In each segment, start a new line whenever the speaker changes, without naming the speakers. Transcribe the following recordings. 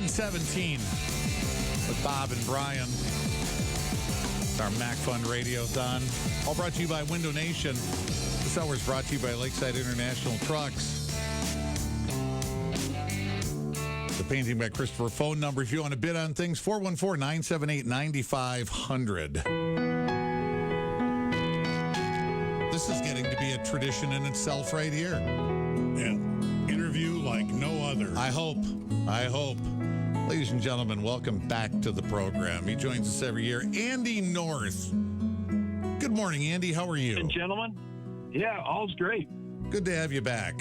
10:17 with Bob and Brian. It's our MACC Fund Radiothon. All brought to you by Window Nation. This hour is brought to you by Lakeside International Trucks. The painting by Christopher. Phone number, if you want to bid on things, 414-978-9500. This is getting to be a tradition in itself right here.
An interview like no other.
I hope. Ladies and gentlemen, welcome back to the program. He joins us every year. Andy North. Good morning, Andy. How are you?
And gentlemen, yeah, all's great.
Good to have you back.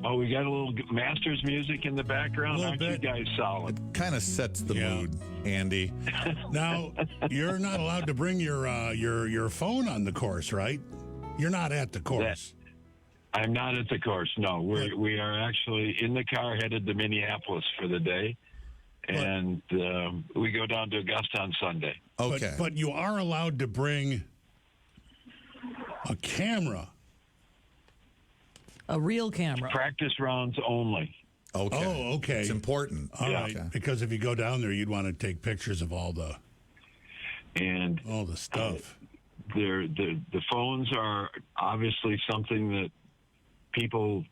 Oh, we got a little Masters music in the background. Aren't you guys solid?
It kind of sets the mood, Andy.
Now, you're not allowed to bring your phone on the course, right? You're not at the course.
I'm not at the course. No, we are actually in the car headed to Minneapolis for the day, and we go down to Augusta on Sunday.
Okay,
but you are allowed to bring a camera.
A real camera.
Practice rounds only.
Okay.
Oh, okay.
It's important.
All right.
Okay.
Because if you go down there, you'd want to take pictures of all the stuff.
The phones are obviously something that people,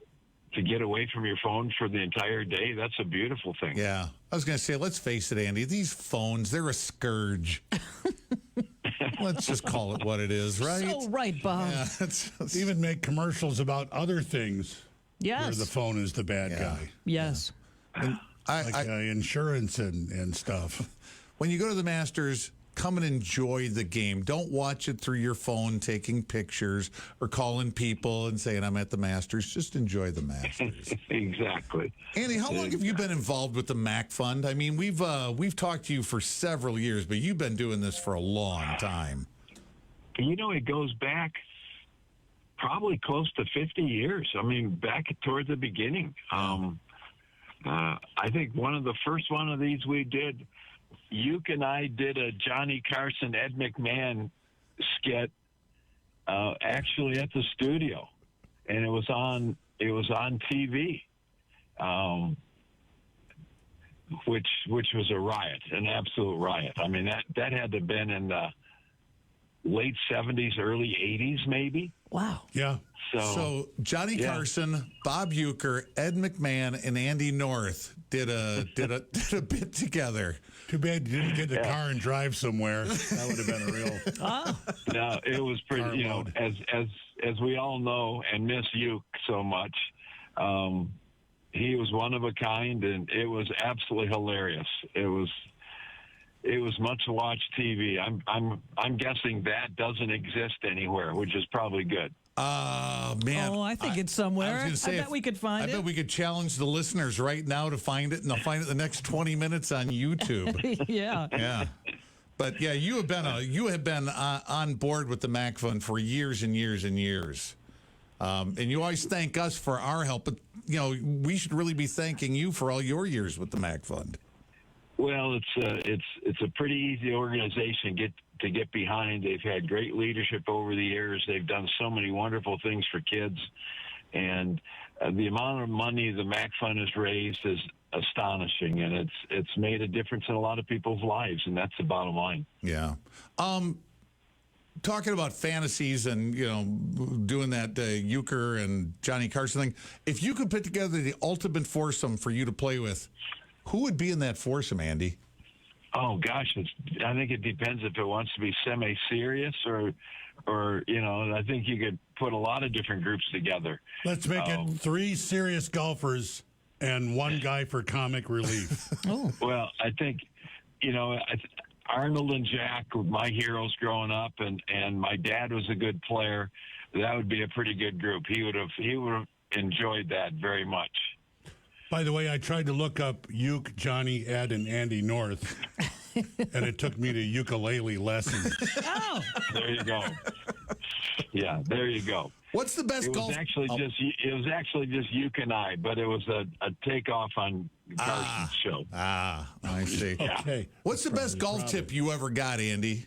to get away from your phone for the entire day, that's a beautiful thing.
Yeah. I was going to say, let's face it, Andy, these phones, they're a scourge. Let's just call it what it is, right?
So right, Bob.
Yeah,
Even make commercials about other things.
Yes.
Where the phone is the bad guy.
Yes.
And
insurance and stuff.
When you go to the Masters, come and enjoy the game. Don't watch it through your phone, taking pictures or calling people and saying, I'm at the Masters. Just enjoy the Masters.
Exactly.
Andy, how long have you been involved with the MACC Fund? I mean, we've talked to you for several years, but you've been doing this for a long time.
You know, it goes back probably close to 50 years. I mean, back toward the beginning. I think one of the first one of these we did, Uke and I did a Johnny Carson, Ed McMahon skit actually at the studio, and it was on TV, which was a riot, an absolute riot. I mean, that had to have been in the late 70s, early 80s, maybe.
Wow.
Yeah.
So Johnny Carson, Bob Uecker, Ed McMahon, and Andy North did a bit together.
Too bad you didn't get in the car and drive somewhere. That would have been a real.
No, it was pretty. You know, as we all know and miss Uke so much, he was one of a kind, and it was absolutely hilarious. It was much-watched TV. I'm guessing that doesn't exist anywhere, which is probably good.
Man.
Oh, I think it's somewhere. I bet we could find it.
I bet we could challenge the listeners right now to find it, and they'll find it the next 20 minutes on YouTube.
Yeah.
Yeah. But yeah, you have been on board with the MACC Fund for years and years and years. And you always thank us for our help, but you know, we should really be thanking you for all your years with the MACC Fund.
Well, it's a pretty easy organization to get behind. They've had great leadership over the years. They've done so many wonderful things for kids, and the amount of money the MACC Fund has raised is astonishing, and it's made a difference in a lot of people's lives, and that's the bottom line.
Yeah. Talking about fantasies and, you know, doing that Uecker and Johnny Carson thing, if you could put together the ultimate foursome for you to play with, who would be in that foursome, Andy?
Oh, gosh, I think it depends if it wants to be semi-serious or you know, I think you could put a lot of different groups together.
Let's make it 3 serious golfers and 1 guy for comic relief.
Oh.
Well, I think, you know, Arnold and Jack were my heroes growing up, and my dad was a good player. That would be a pretty good group. He would have enjoyed that very much.
By the way, I tried to look up Uke, Johnny, Ed, and Andy North, and it took me to ukulele lessons.
Oh,
there you go. Yeah, there you go.
What's the best golf?
It was actually just Uke and I, but it was a takeoff on Carson's show.
I see.
Okay.
What's the best golf tip you ever got, Andy?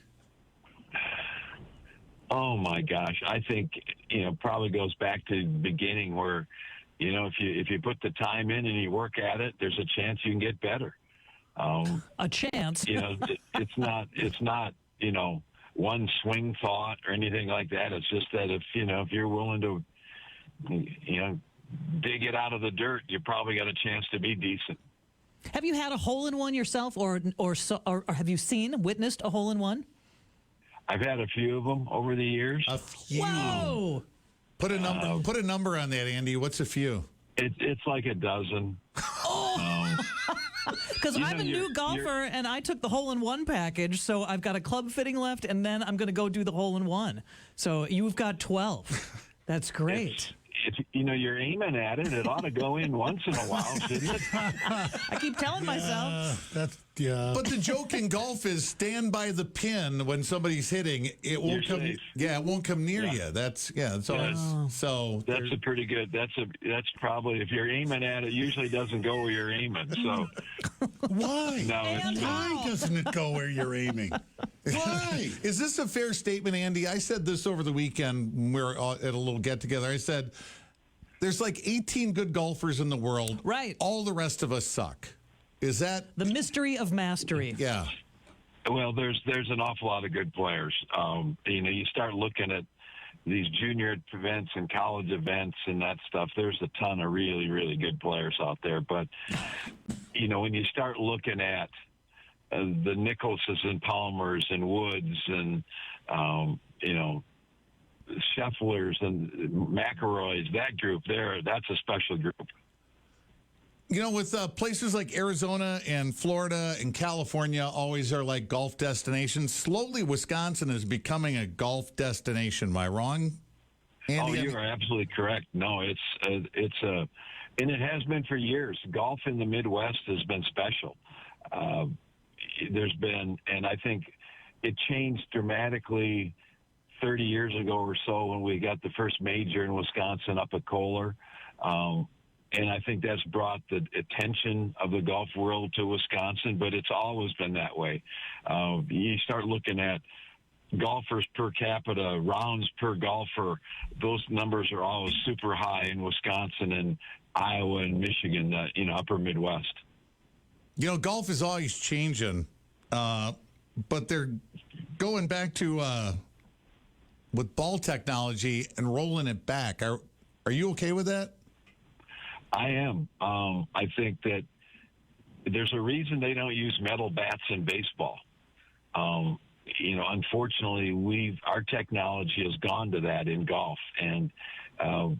Oh my gosh, I think probably goes back to the beginning where if you put the time in and you work at it, there's a chance you can get better.
A chance.
It's not one swing thought or anything like that. It's just that if you're willing to dig it out of the dirt, you probably got a chance to be decent.
Have you had a hole-in-one yourself, or have you witnessed a hole-in-one?
I've had a few of them over the years.
A few.
Whoa!
Put a number. Put a number on that, Andy. What's a few?
It's like a dozen.
Because I'm a new golfer, and I took the hole-in-one package, so I've got a club fitting left, and then I'm going to go do the hole-in-one. So you've got 12. That's great.
If you're aiming at it, it ought to go in once in a while, shouldn't it?
I keep telling myself.
But the joke in golf is stand by the pin when somebody's hitting. It won't come.
Safe.
Yeah, it won't come near you. That's so.
That's a pretty good. That's probably, if you're aiming at it, usually doesn't go where you're aiming. So
why?
No,
Why doesn't it go where you're aiming? Why?
Is this a fair statement, Andy? I said this over the weekend when we were at a little get together. I said, there's like 18 good golfers in the world.
Right.
All the rest of us suck. Is that
the mystery of mastery?
Yeah.
Well, there's an awful lot of good players. You start looking at these junior events and college events and that stuff. There's a ton of really, really good players out there. But when you start looking at the Nicholses and Palmers and Woods and Schefflers and McElroys, that group there, that's a special group.
With places like Arizona and Florida and California always are like golf destinations. Slowly, Wisconsin is becoming a golf destination. Am I wrong, Andy?
Oh, you are absolutely correct. No, and it has been for years. Golf in the Midwest has been special. And I think it changed dramatically 30 years ago or so when we got the first major in Wisconsin up at Kohler. And I think that's brought the attention of the golf world to Wisconsin, but it's always been that way. You start looking at golfers per capita, rounds per golfer, those numbers are always super high in Wisconsin and Iowa and Michigan, upper Midwest.
Golf is always changing, but they're going back to with ball technology and rolling it back. Are you okay with that?
I am. I think that there's a reason they don't use metal bats in baseball. Unfortunately, our technology has gone to that in golf, and I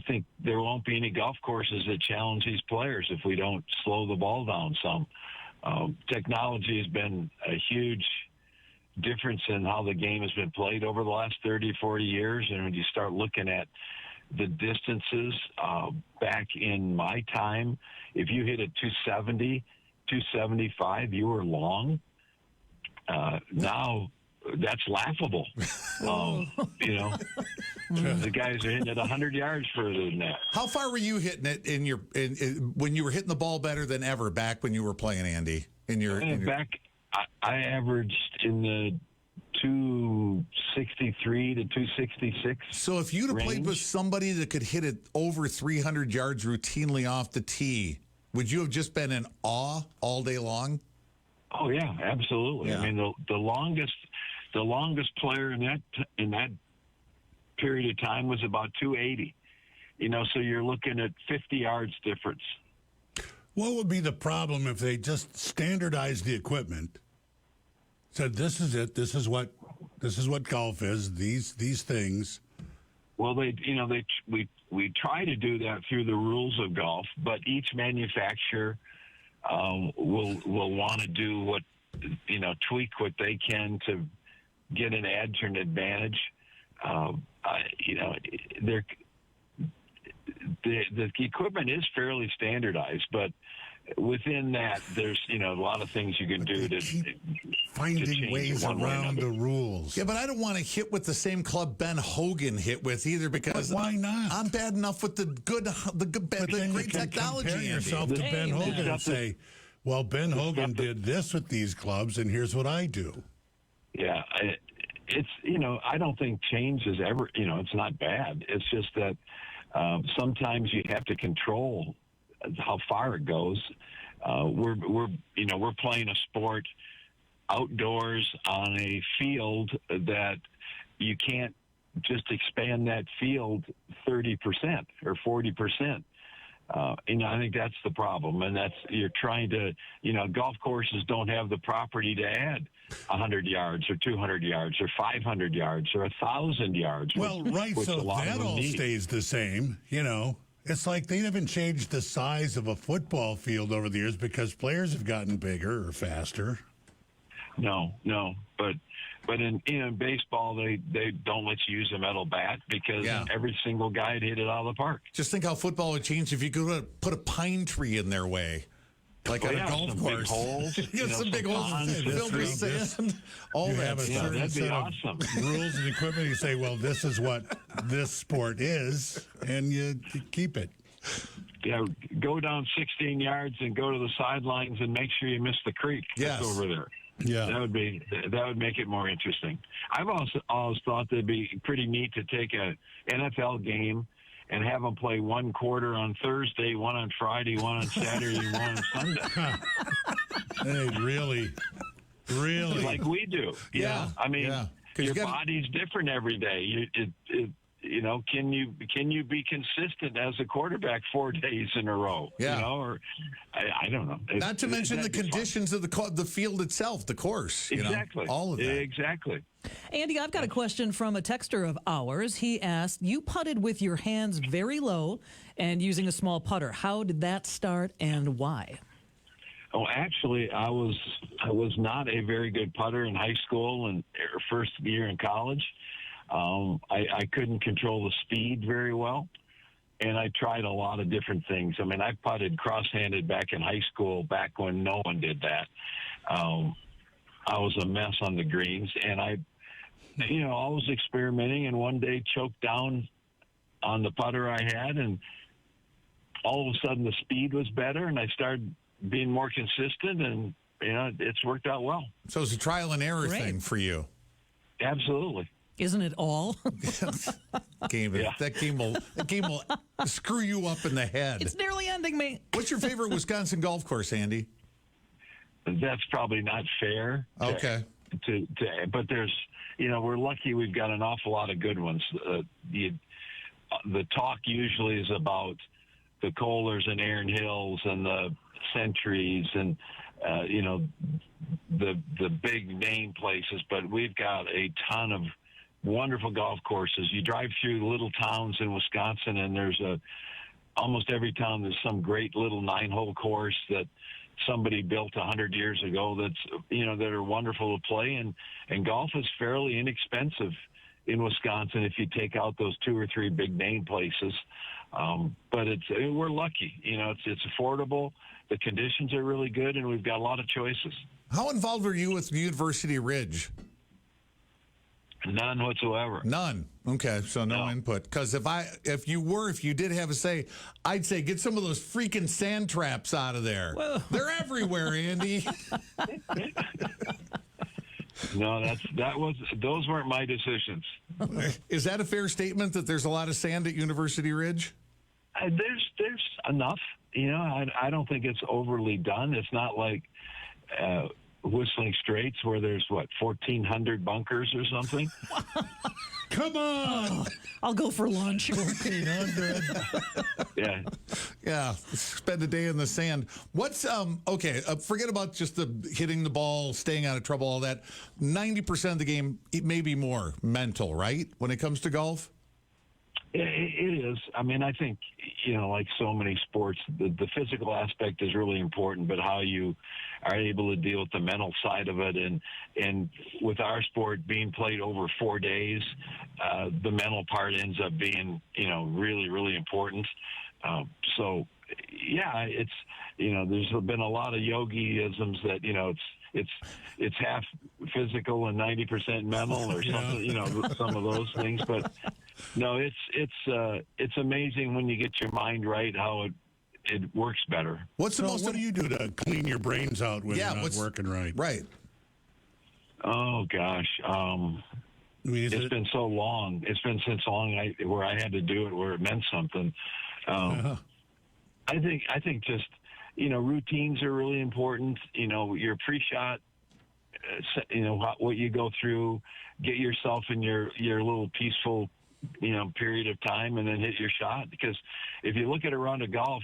think there won't be any golf courses that challenge these players if we don't slow the ball down some. Technology has been a huge difference in how the game has been played over the last 30, 40 years, and when you start looking at the distances back in my time, if you hit a 270, 275, you were long. Now that's laughable. The guys are hitting it 100 yards further than that.
How far were you hitting it when you were hitting the ball better than ever back when you were playing, Andy?
Back, I averaged in the 263 to 266.
So if you'd have
range.
played with somebody that could hit it over 300 yards routinely off the tee, would you have just been in awe all day long?
Oh yeah, absolutely.
Yeah.
I mean, the longest player in that period of time was about 280. So you're looking at 50 yards difference.
What would be the problem if they just standardized the equipment? Said this is it. This is what golf is. These things.
Well, we try to do that through the rules of golf, but each manufacturer will want to do what tweak what they can to get an edge or an advantage. The equipment is fairly standardized, but within that, there's a lot of things you can do to
finding ways around the rules.
Yeah, but I don't want to hit with the same club Ben Hogan hit with either, because
but why not?
I'm bad enough with the great technology.
Compare yourself to Ben Hogan and say, "Well, Ben Hogan did this with these clubs, and here's what I do."
Yeah, it's I don't think change is ever it's not bad. It's just that Sometimes you have to control how far it goes. We're playing a sport outdoors on a field that you can't just expand that field 30% or 40%. I think that's the problem, and you're trying to, golf courses don't have the property to add 100 yards or 200 yards or 500 yards or 1,000 yards.
Well, right,
which
so that all
need.
stays the same, It's like they haven't changed the size of a football field over the years because players have gotten bigger or faster.
No, but in baseball, they don't let you use a metal bat because every single guy would hit it out of the park.
Just think how football would change if you could put a pine tree in their way. Like on a golf course.
Big holes.
Some big holes filled with sand. All that stuff.
That'd be awesome.
Rules and equipment, you say, well, this is what this sport is, and you keep it.
Yeah, go down 16 yards and go to the sidelines and make sure you miss the creek that's over there.
Yeah,
that would make it more interesting. I've also always thought that'd be pretty neat to take a NFL game and have them play one quarter on Thursday, one on Friday, one on Saturday, and one on Sunday.
Hey, really,
like we do.
Yeah,
I mean, your body's different every day. Can you be consistent as a quarterback 4 days in a row?
Yeah.
Or I don't know.
Not to mention the conditions of the field itself, the course.
Exactly.
All of that.
Exactly.
Andy, I've got a question from a texter of ours. He asked, you putted with your hands very low and using a small putter. How did that start and why?
Oh, actually, I was not a very good putter in high school and first year in college. I couldn't control the speed very well, and I tried a lot of different things. I mean, I putted cross-handed back in high school, back when no one did that. I was a mess on the greens, and I was experimenting, and one day choked down on the putter I had, and all of a sudden the speed was better, and I started being more consistent, and it's worked out well.
So it's a trial and error thing for you.
Absolutely.
Isn't it all?
That game will screw you up in the head.
It's nearly ending me.
What's your favorite Wisconsin golf course, Andy?
That's probably not fair.
Okay.
But there's, we're lucky we've got an awful lot of good ones. The talk usually is about the Kohlers and Erin Hills and the Centuries and the big name places, but we've got a ton of wonderful golf courses. You drive through little towns in Wisconsin, and there's almost every town there's some great little 9-hole course that somebody built 100 years ago that's that are wonderful to play, and golf is fairly inexpensive in Wisconsin if you take out those 2 or 3 big name places. But we're lucky. It's affordable. The conditions are really good, and we've got a lot of choices.
How involved are you with University Ridge?
None whatsoever.
None. Okay, so no input. Because if you did have a say, I'd say get some of those freaking sand traps out of there. Whoa. They're everywhere, Andy.
No, those weren't my decisions.
Is that a fair statement that there's a lot of sand at University Ridge?
There's enough. I don't think it's overly done. It's not like Whistling Straits where there's 1,400 bunkers or something.
Come on,
I'll go for lunch.
1,400.
Yeah. Spend a day in the sand. What's forget about just the hitting the ball, staying out of trouble, all that. 90% of the game, it may be more mental, right? When it comes to golf.
It is. I mean, I think, like so many sports, the physical aspect is really important, but how you are able to deal with the mental side of it. And with our sport being played over 4 days, the mental part ends up being, really, really important. It's, there's been a lot of yogi-isms that, it's half physical and 90% mental or something, some of those things. But no, it's amazing when you get your mind right how it works better.
What do you do to clean your brains out when you're not working right?
Right.
Oh gosh.
I mean,
it's been so long. It's been since long where I had to do it where it meant something. I think just, routines are really important. Your pre-shot, what you go through, get yourself in your little peaceful, period of time, and then hit your shot. Because if you look at a round of golf,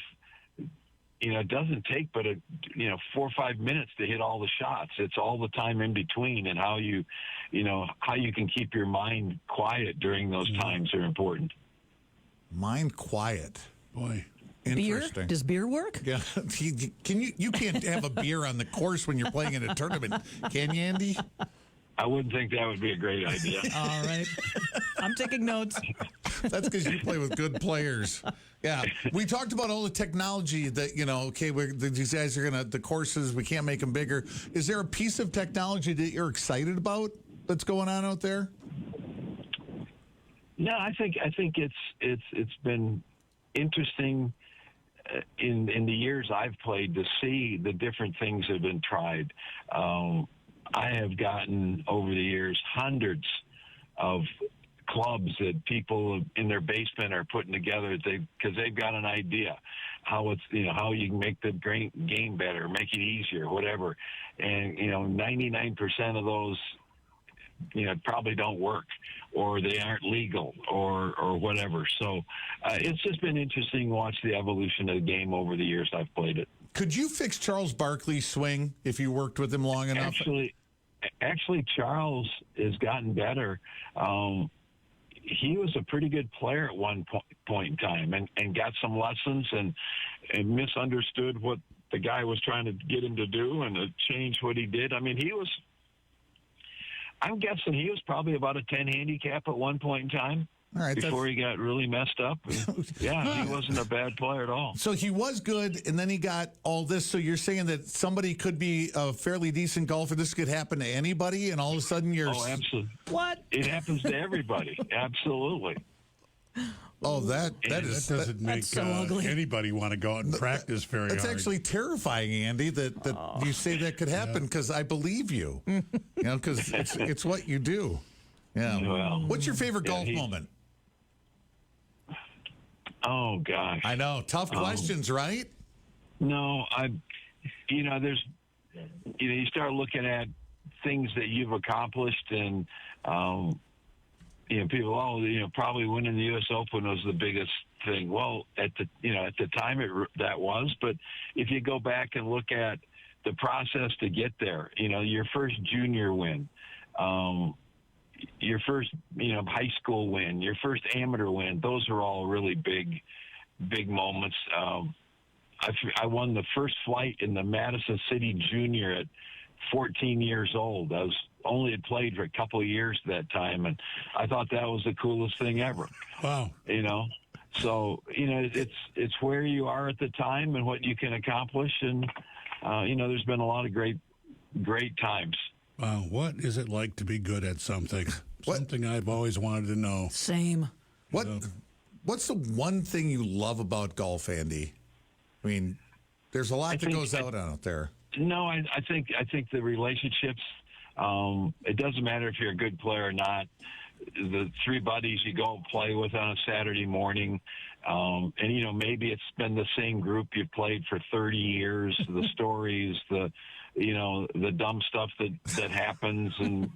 it doesn't take but 4 or 5 minutes to hit all the shots. It's all the time in between, and how you can keep your mind quiet during those times are important.
Mind quiet.
Boy.
Beer?
Interesting.
Does beer work?
Yeah. You can't have a beer on the course when you're playing in a tournament, can you, Andy?
I wouldn't think that would be a great idea.
All right. I'm taking notes.
That's because you play with good players. Yeah. We talked about all the technology that, these guys are the courses, we can't make them bigger. Is there a piece of technology that you're excited about that's going on out there?
No, I think it's been interesting in the years I've played to see the different things that have been tried. I have gotten over the years hundreds of clubs that people in their basement are putting together because they've got an idea how how you can make the game better, make it easier, whatever. And 99% of those probably don't work, or they aren't legal, or whatever. So it's just been interesting to watch the evolution of the game over the years I've played it.
Could you fix Charles Barkley's swing if you worked with him long enough?
Actually, Charles has gotten better. He was a pretty good player at one point in time, and got some lessons and misunderstood what the guy was trying to get him to do, and changed what he did. I mean, I'm guessing he was probably about a 10 handicap at one point in time.
All right,
before he got really messed up. Yeah, he wasn't a bad player at all.
So he was good, and then he got all this. So you're saying that somebody could be a fairly decent golfer. This could happen to anybody, and all of a sudden you're...
Oh, absolutely.
What?
It happens to everybody. Absolutely.
Oh, that
doesn't make
so ugly.
Anybody want to go out and practice very hard.
It's actually terrifying, Andy, that you say that could happen, because I believe you. Because it's what you do. Yeah.
Well,
what's your favorite golf moment?
Oh gosh.
I know. Tough questions, right?
No, there's, you start looking at things that you've accomplished, and, people, probably winning the U.S. Open was the biggest thing. Well, at the time that was, but if you go back and look at the process to get there, your first junior win, your first, high school win, your first amateur win, those are all really big moments. I won the first flight in the Madison City Junior at 14 years old. I was only had played for a couple of years at that time, and I thought that was the coolest thing ever.
Wow.
So, it's where you are at the time and what you can accomplish, and, there's been a lot of great times.
Wow, what is it like to be good at something? Something I've always wanted to know.
Same.
What's the one thing you love about golf, Andy? I mean, there's a lot that goes out there.
No, I think the relationships. It doesn't matter if you're a good player or not. The three buddies you go and play with on a Saturday morning, and maybe it's been the same group you played for 30 years. The stories, the dumb stuff that happens, and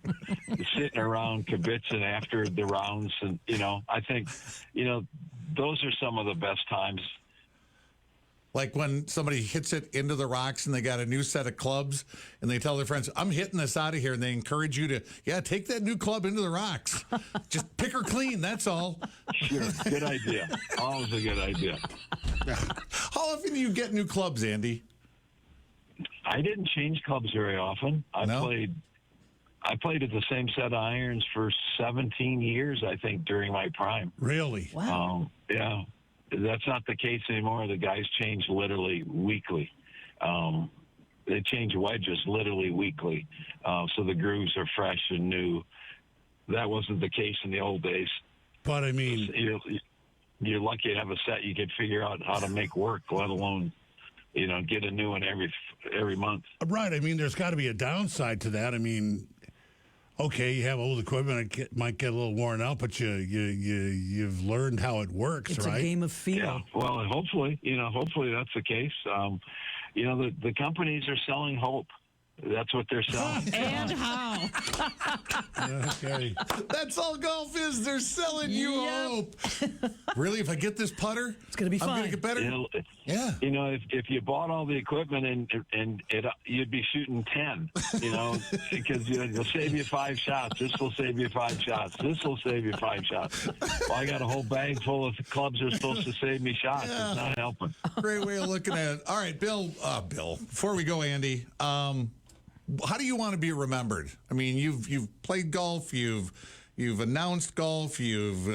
sitting around kibitzing after the rounds, and I think those are some of the best times.
Like when somebody hits it into the rocks and they got a new set of clubs, and they tell their friends, I'm hitting this out of here, and they encourage you to, take that new club into the rocks. Just pick her clean, that's all.
Sure, good idea. Always a good idea.
How often do you get new clubs, Andy?
I didn't change clubs very often. I played at the same set of irons for 17 years, I think, during my prime.
Really?
Wow.
Yeah. That's not the case anymore. The guys change literally weekly. They change wedges literally weekly. So the grooves are fresh and new. That wasn't the case in the old days.
But I mean,
you're lucky to have a set you could figure out how to make work, let alone, get a new one every month.
right. I mean, there's got to be a downside to that. I mean, okay, you have old equipment, it might get a little worn out, but you've learned how it works,
It's
right?
a game of feel.
Yeah. Well, hopefully that's the case. The companies are selling hope. That's what they're selling.
And how?
Okay.
That's all golf is. They're selling you
Yep.
hope. Really? If I get this putter,
It's gonna be
I'm
fine.
going to get better? Yeah.
If you bought all the equipment and you'd be shooting 10, because it'll save you 5 shots. This will save you 5 shots. This will save you 5 shots. Well, I got a whole bag full of clubs that are supposed to save me shots.
Yeah.
It's not helping.
Great way of looking at it. All right, Bill, before we go, Andy, how do you want to be remembered? I mean, you've played golf, you've announced golf, you've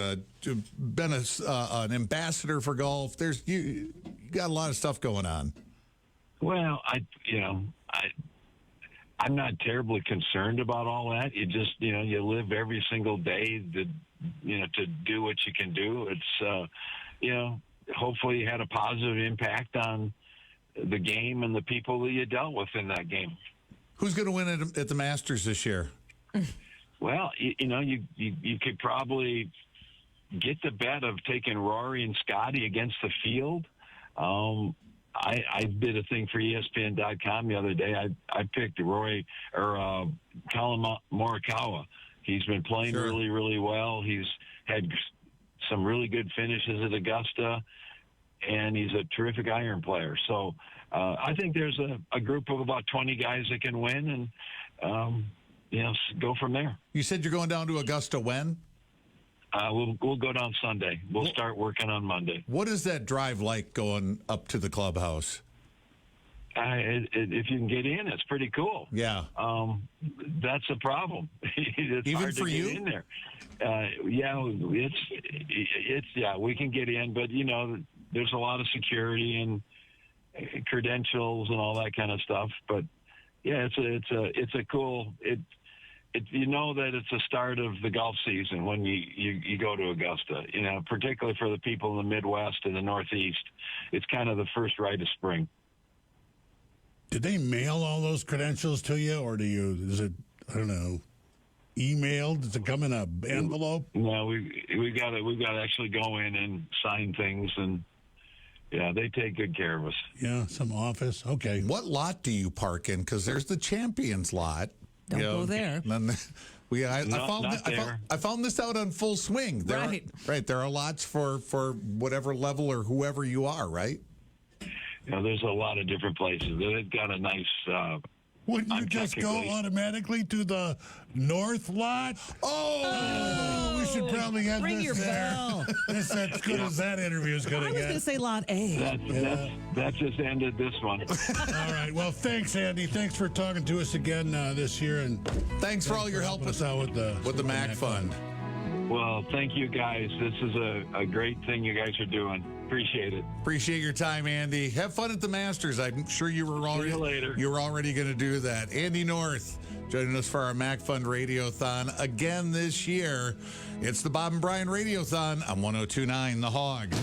been an ambassador for golf. You got a lot of stuff going on.
Well, I'm not terribly concerned about all that. You just, you live every single day to do what you can do. It's, hopefully you had a positive impact on the game and the people that you dealt with in that game.
Who's going to win at the Masters this year?
Well, you could probably get the bet of taking Rory and Scotty against the field. I did a thing for ESPN.com the other day. I picked Rory or Colin Morikawa. He's been playing really, really well. He's had some really good finishes at Augusta, and he's a terrific iron player. So I think there's a group of about 20 guys that can win, and go from there.
You said you're going down to Augusta when?
We'll go down Sunday. We'll start working on Monday.
What is that drive like going up to the clubhouse?
If you can get in, it's pretty cool.
Yeah.
That's the problem. It's
Even
hard
for
to get
you?
in there. We can get in, but there's a lot of security and credentials and all that kind of stuff. But yeah, it's a cool. That it's the start of the golf season when you go to Augusta. Particularly for the people in the Midwest and the Northeast, it's kind of the first rite of spring.
Did they mail all those credentials to you, or is it, I don't know, emailed? Does it come in an envelope?
No, we got to actually go in and sign things, and yeah, they take good care of us.
Yeah, some office. Okay.
What lot do you park in? Because there's the Champions lot.
Don't go there.
And then I found this out on Full Swing.
Right.
There are lots for whatever level or whoever you are, right?
There's a lot of different places. They've got a nice.
Wouldn't you just go automatically to the north lot?
Oh,
we should probably have
Ring
this
your
there.
bell.
That's as good as that interview is going
I
to
was going to
get.
say Lot A.
That just ended this one.
All right. Well, thanks, Andy. Thanks for talking to us again this year, and
thanks for all your help
helping us out with the
MACC Fund.
Well, thank you guys. This is a great thing you guys are doing. Appreciate it.
Appreciate your time, Andy. Have fun at the Masters. I'm sure you were already
later.
You were already going to do that. Andy North joining us for our MACC Fund Radiothon again this year. It's the Bob and Brian Radiothon on 102.9 The Hog.